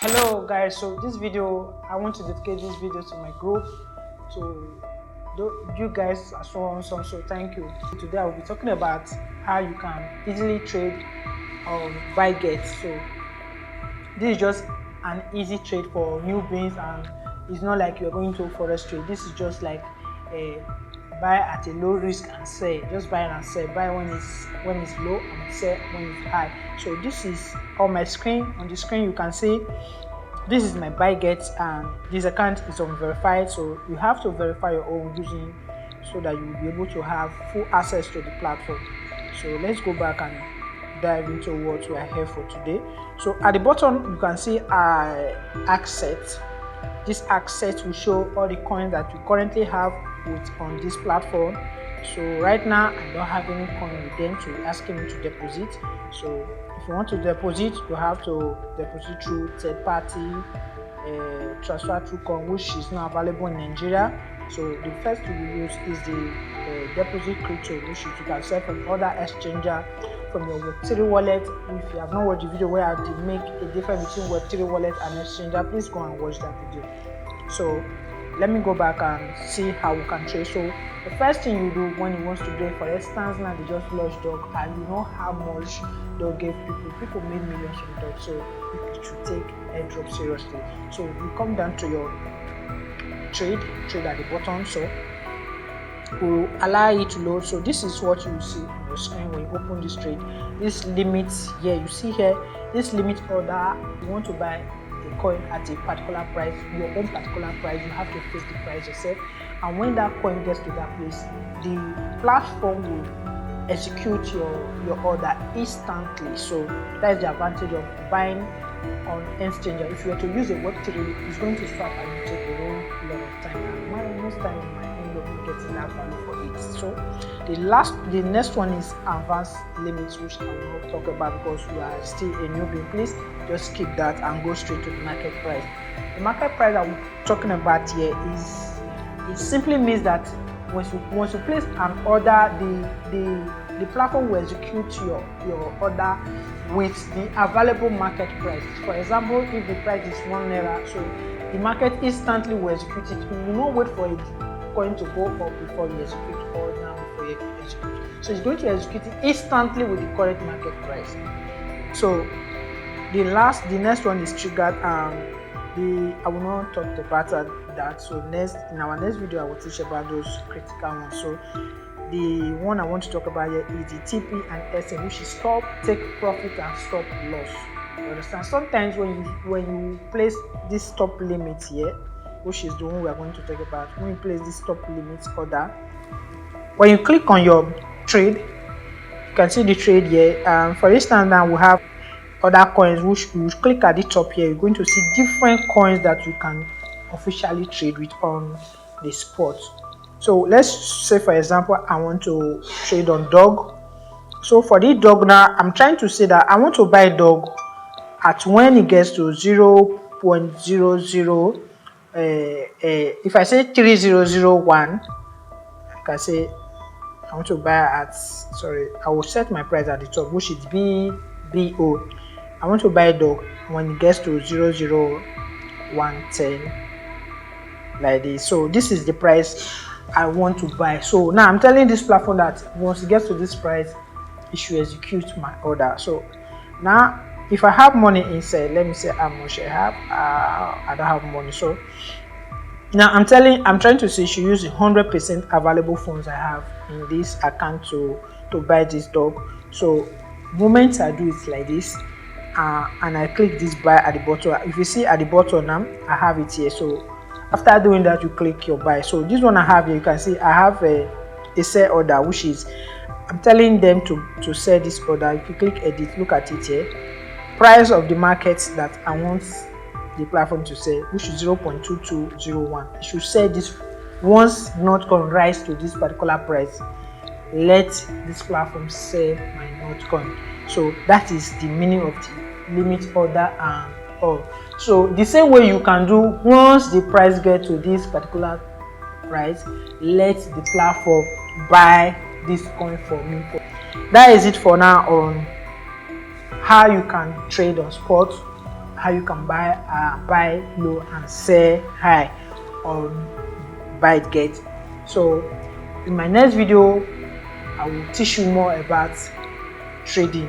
Hello guys, so this video I want to dedicate this video to my group. So you guys are so awesome, so thank you. Today I will be talking about how you can easily trade on BuyGet. So this is just an easy trade for newbies, and it's not like you're going to forex trade. This is just like a buy at a low risk and sell. Just buy and sell. Buy when it's low and sell when it's high. So this is on my screen. On the screen you can see this is my BuyGet, and this account is unverified, so you have to verify your own using so that you will be able to have full access to the platform. So let's go back and dive into what we are here for today. So at the bottom you can see access. This access will show all the coins that you currently have on this platform. So right now I don't have any coin with them, so it's asking me to deposit. So if you want to deposit, you have to deposit through third party transfer through coin, which is not available in Nigeria. So the first you will use is the deposit crypto, which you can sell from other exchanger from your Web3 wallet. If you have not watched the video where I did make a difference between Web3 wallet and exchanger, please go and watch that video. So let me go back and see how we can trade. So the first thing you do when you want to trade, for instance, now they just launched dog, and you know how much dog gave people made millions from dog, so you should take airdrop seriously. So you come down to your trade at the bottom, so will allow it to load. So this is what you will see on your screen when you open this trade. This limit here, you see here, this limit order, you want to buy a coin at a particular price, your own particular price, you have to fix the price yourself, and when that coin gets to that place, the platform will execute your order instantly. So that is the advantage of buying on exchanger. If you were to use a Web3, it's going to swap and you take a whole lot of time, and most time you might end up getting that value for it. So the next one is advanced limits, which I will not talk about because you are still a newbie. Please just skip that and go straight to the market price. The market price that we're talking about here is, it simply means that once you place an order, the platform will execute your order with the available market price. For example, if the price is 1 naira, so the market instantly will execute it. You will not wait for it coin to go up before you execute, or down before you execute. So it's going to execute it instantly with the current market price. So the next one is triggered, and I will not talk about that. So in our next video I will teach about those critical ones. So the one I want to talk about here is the TP and SM, which is stop, take profit, and stop loss. You understand? Sometimes when you place this stop limit here, which is the one we are going to talk about, when you place this stop limit order, when you click on your trade, you can see the trade here. For instance, now we have other coins, which you click at the top here, you're going to see different coins that you can officially trade with on the spot. So let's say, for example, I want to trade on dog. So for the dog now, I'm trying to say that I want to buy dog at when it gets to 0.00. If I say 3001, I can say I want to buy at, I will set my price at the top, which is BO. I want to buy dog when it gets to 00110, like this. So this is the price I want to buy. So now I'm telling this platform that once it gets to this price, it should execute my order. So now if I have money inside, let me say how much I have. I don't have money, so now I'm trying to say you should use the 100% available funds I have in this account to buy this dog. So moment I do it like this, and I click this buy at the bottom. If you see at the bottom now, I have it here. So after doing that, you click your buy. So this one I have here, you can see I have a sell order, which is, I'm telling them to sell this order. If you click edit, look at it here, price of the market that I want the platform to sell, which is 0.2201. It should sell this once Notcoin rise to this particular price. Let this platform sell my Notcoin. So that is the meaning of the limit order and all. So the same way you can do, once the price gets to this particular price, let the platform buy this coin for me. That is it for now on how you can trade on spot, how you can buy low and sell high on ByteGet. So in my next video I will teach you more about trading.